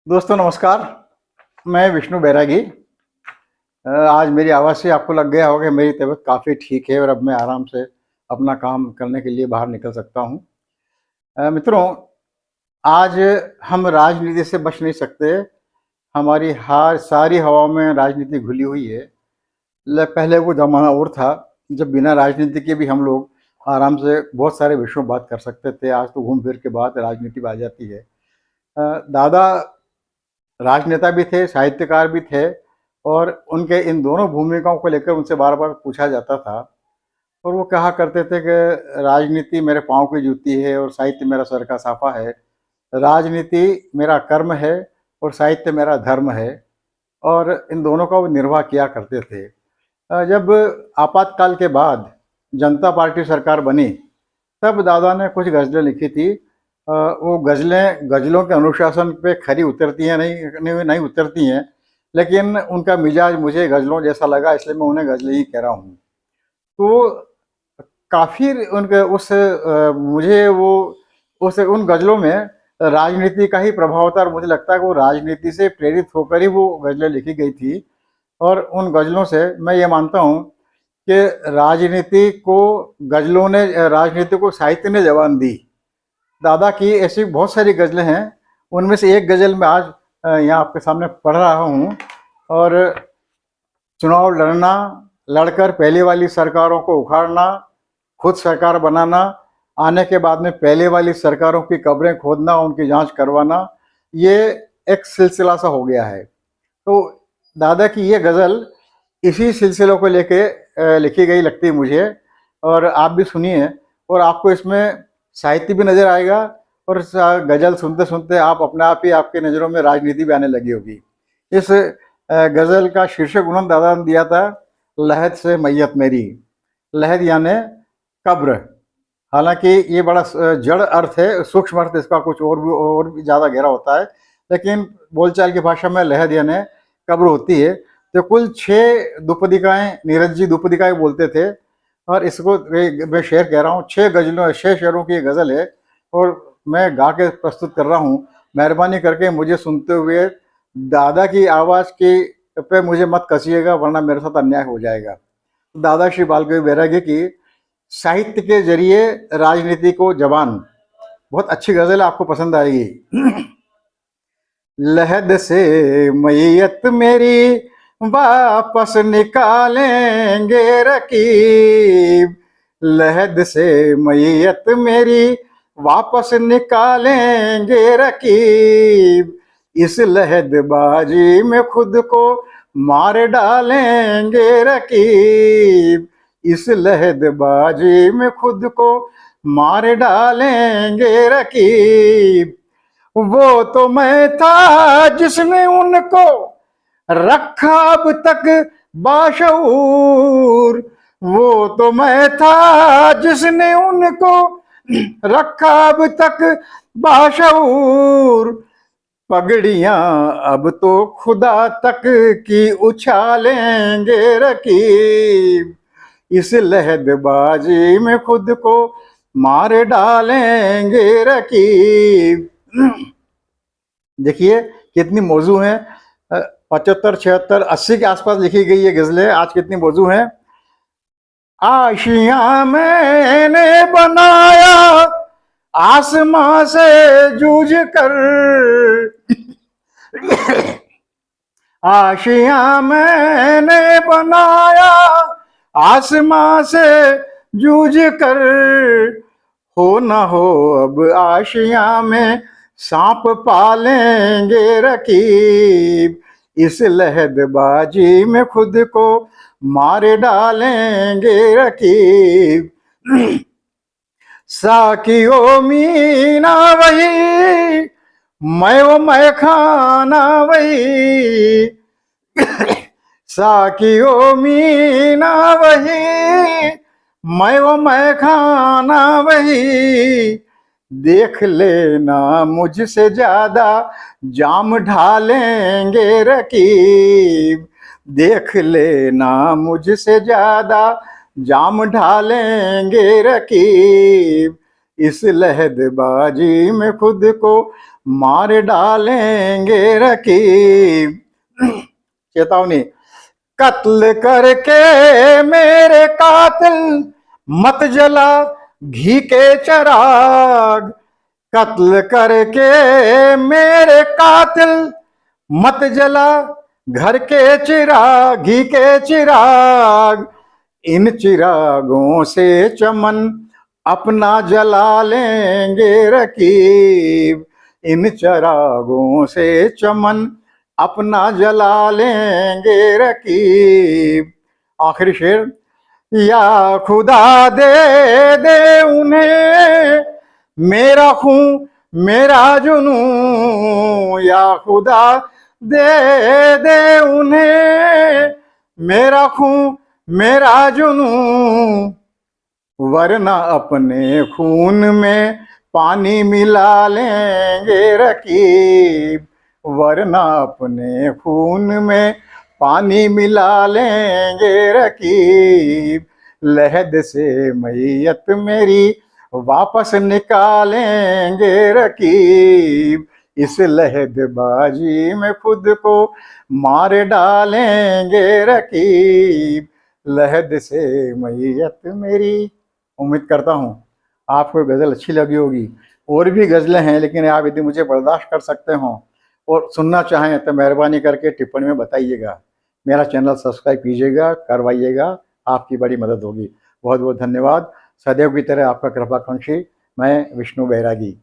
दोस्तों नमस्कार। मैं विष्णु बैरागी। आज मेरी आवाज़ से आपको लग गया होगा कि मेरी तबीयत काफ़ी ठीक है और अब मैं आराम से अपना काम करने के लिए बाहर निकल सकता हूँ। मित्रों, आज हम राजनीति से बच नहीं सकते। हमारी हार सारी हवाओं में राजनीति घुली हुई है। पहले वो ज़माना और था जब बिना राजनीति के भी हम लोग आराम से बहुत सारे विषयों बात कर सकते थे। आज तो घूम फिर के बात राजनीति में आ जाती है। दादा राजनेता भी थे, साहित्यकार भी थे और उनके इन दोनों भूमिकाओं को लेकर उनसे बार-बार पूछा जाता था और वो कहा करते थे कि राजनीति मेरे पाँव की जूती है और साहित्य मेरा सर का साफा है। राजनीति मेरा कर्म है और साहित्य मेरा धर्म है और इन दोनों का वो निर्वाह किया करते थे। जब आपातकाल के बाद जनता पार्टी सरकार बनी, तब दादा ने कुछ गज़लें लिखी थी। वो गज़लों के अनुशासन पे खरी उतरती हैं नहीं उतरती हैं, लेकिन उनका मिजाज मुझे गज़लों जैसा लगा, इसलिए मैं उन्हें गज़लें ही कह रहा हूँ। तो काफ़ी उनके मुझे वो उस उन गज़लों में राजनीति का ही प्रभाव था और मुझे लगता है कि वो राजनीति से प्रेरित होकर ही वो गज़लें लिखी गई थी। और उन गज़लों से मैं ये मानता हूँ कि राजनीति को साहित्य ने ज़बान दी। दादा की ऐसी बहुत सारी गज़लें हैं, उनमें से एक गज़ल मैं आज यहाँ आपके सामने पढ़ रहा हूँ। और चुनाव लड़ना, लड़कर पहले वाली सरकारों को उखाड़ना, खुद सरकार बनाना, आने के बाद में पहले वाली सरकारों की कब्रें खोदना, उनकी जांच करवाना, ये एक सिलसिला सा हो गया है। तो दादा की ये गज़ल इसी सिलसिले को लेके लिखी गई लगती है मुझे। और आप भी सुनिए और आपको इसमें साहित्य भी नज़र आएगा और गज़ल सुनते सुनते आप अपने आप ही आपके नज़रों में राजनीति भी आने लगी होगी। इस गज़ल का शीर्षक उन्होंने दादा ने दिया था, लहद से मैयत मेरी। लहद यानी कब्र। हालांकि ये बड़ा जड़ अर्थ है, सूक्ष्म अर्थ इसका कुछ और भी ज़्यादा गहरा होता है, लेकिन बोलचाल की भाषा में लहद यानी कब्र होती है। तो कुल 6 दुपदिकाएँ, नीरज जी दुपदिकाएँ बोलते थे और इसको मैं शेर कह रहा हूँ। 6 शेरों की ये गज़ल है और मैं गा के प्रस्तुत कर रहा हूँ। मेहरबानी करके मुझे सुनते हुए दादा की आवाज़ की पे मुझे मत कसिएगा, वरना मेरे साथ अन्याय हो जाएगा। दादा श्री बालकवि बैरागी की साहित्य के जरिए राजनीति को जबान, बहुत अच्छी गज़ल है, आपको पसंद आएगी। लहद से मैयत मेरी वापस निकालेंगे रकीब। लहद से मैयत मेरी वापस निकालेंगे रकीब। इस लहदबाजी में खुद को मार डालेंगे रकीब। इस लहदबाजी में खुद को मार डालेंगे रकीब। वो तो मैं था जिसने उनको रखा अब तक बाशऊर। वो तो मैं था जिसने उनको रखा अब तक बाशऊर। पगड़ियां अब तो खुदा तक की उछालेंगे रकीब। इस लहदबाजी में खुद को मार डालेंगे रकीब। देखिए कितनी मौजू हैं। 75, 76, 80 के आसपास लिखी गई ये गज़लें आज कितनी मौजू हैं। आशियां मैंने बनाया आसमां से जूझ कर। आशियां मैंने बनाया आसमां से जूझ कर। हो ना हो अब आशियां में सांप पालेंगे रकीब। इस लहदबाजी में खुद को मार डालेंगे रकीब। साकियो मीना वही, मैं खाना वही। साकियो मीना वही, मैं खाना वही। देख लेना मुझसे ज्यादा जाम ढालेंगे रकीब। देख लेना मुझसे ज्यादा जाम ढालेंगे रकीब। इस लहदबाजी में खुद को मार डालेंगे रकीब। चेतावनी, कत्ल करके मेरे कातिल मत जला घी के चिराग। कत्ल करके मेरे कातिल मत जला घर के चिराग, घी के चिराग। इन चिरागों से चमन अपना जला लेंगे रकीब। इन चिरागों से चमन अपना जला लेंगे रकीब। आखिरी शेर, या खुदा दे दे उन्हें मेरा खून मेरा जुनू। या खुदा दे दे उन्हें मेरा खून मेरा जुनू, वरना अपने खून में पानी मिला लेंगे रकीब। वरना अपने खून में पानी मिला लेंगे रकीब। लहद से मैयत मेरी वापस निकालेंगे रकीब। इस लहदबाजी में खुद को मार डालेंगे रकीब। लहद से मैयत मेरी। उम्मीद करता हूँ आपको गज़ल अच्छी लगी होगी। और भी गज़लें हैं, लेकिन आप यदि मुझे बर्दाश्त कर सकते हो और सुनना चाहें तो मेहरबानी करके टिप्पणी में बताइएगा। मेरा चैनल सब्सक्राइब कीजिएगा, करवाइएगा, आपकी बड़ी मदद होगी। बहुत बहुत धन्यवाद। सदैव की तरह आपका कृपाकांक्षी, मैं विष्णु बैरागी।